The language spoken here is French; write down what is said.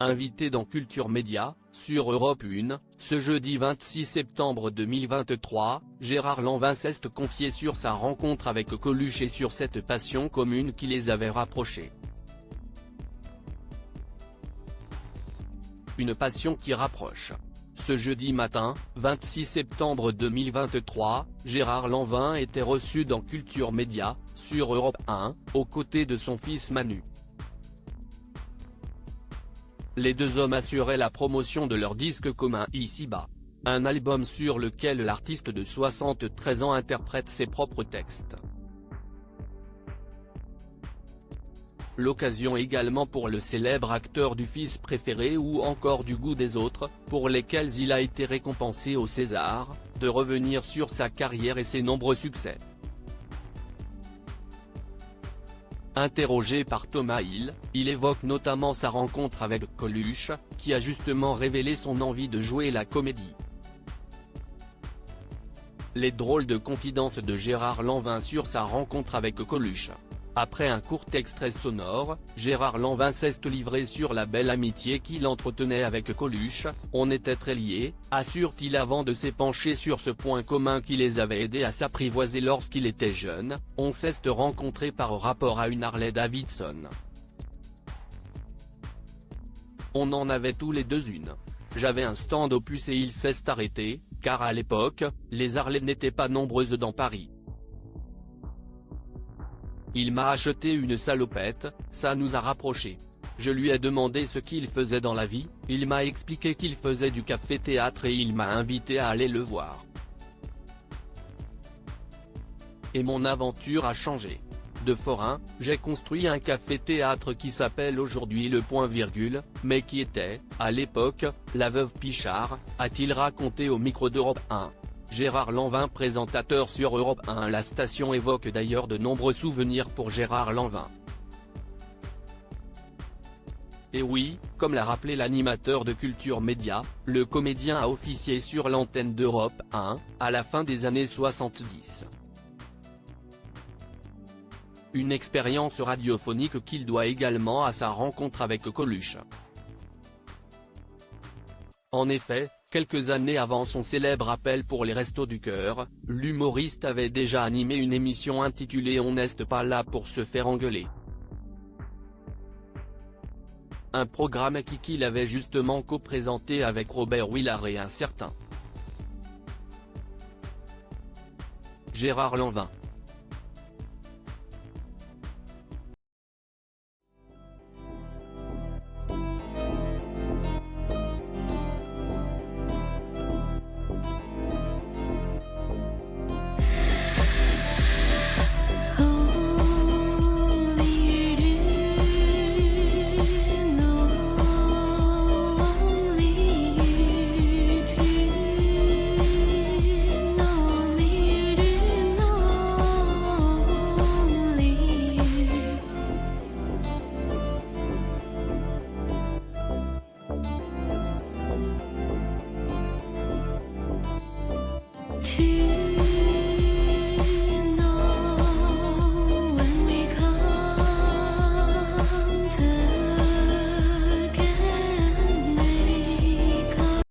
Invité dans Culture Média, sur Europe 1, ce jeudi 26 septembre 2023, Gérard Lanvin s'est confié sur sa rencontre avec Coluche et sur cette passion commune qui les avait rapprochés. Une passion qui rapproche. Ce jeudi matin, 26 septembre 2023, Gérard Lanvin était reçu dans Culture Média, sur Europe 1, aux côtés de son fils Manu. Les deux hommes assuraient la promotion de leur disque commun Ici-bas. Un album sur lequel l'artiste de 73 ans interprète ses propres textes. L'occasion également pour le célèbre acteur du Fils préféré ou encore du Goût des autres, pour lesquels il a été récompensé au César, de revenir sur sa carrière et ses nombreux succès. Interrogé par Thomas Hill, il évoque notamment sa rencontre avec Coluche, qui a justement révélé son envie de jouer la comédie. Les drôles de confidences de Gérard Lanvin sur sa rencontre avec Coluche. Après un court extrait sonore, Gérard Lanvin s'est livré sur la belle amitié qu'il entretenait avec Coluche. On était très liés, assure-t-il avant de s'épancher sur ce point commun qui les avait aidés à s'apprivoiser lorsqu'il était jeune. On s'est rencontrés par rapport à une Harley Davidson. On en avait tous les deux une. J'avais un stand au puce et il s'est arrêté, car à l'époque, les Harley n'étaient pas nombreuses dans Paris. Il m'a acheté une salopette, ça nous a rapprochés. Je lui ai demandé ce qu'il faisait dans la vie, il m'a expliqué qu'il faisait du café-théâtre et il m'a invité à aller le voir. Et mon aventure a changé. De forain, j'ai construit un café-théâtre qui s'appelle aujourd'hui Le Point Virgule, mais qui était, à l'époque, la Veuve Pichard, a-t-il raconté au micro d'Europe 1. Gérard Lanvin, présentateur sur Europe 1. La station évoque d'ailleurs de nombreux souvenirs pour Gérard Lanvin. Et oui, comme l'a rappelé l'animateur de Culture Média, le comédien a officié sur l'antenne d'Europe 1, à la fin des années 70. Une expérience radiophonique qu'il doit également à sa rencontre avec Coluche. En effet, quelques années avant son célèbre appel pour les Restos du Cœur, l'humoriste avait déjà animé une émission intitulée On n'est pas là pour se faire engueuler. Un programme qu'il avait justement co-présenté avec Robert Willard et un certain Gérard Lanvin.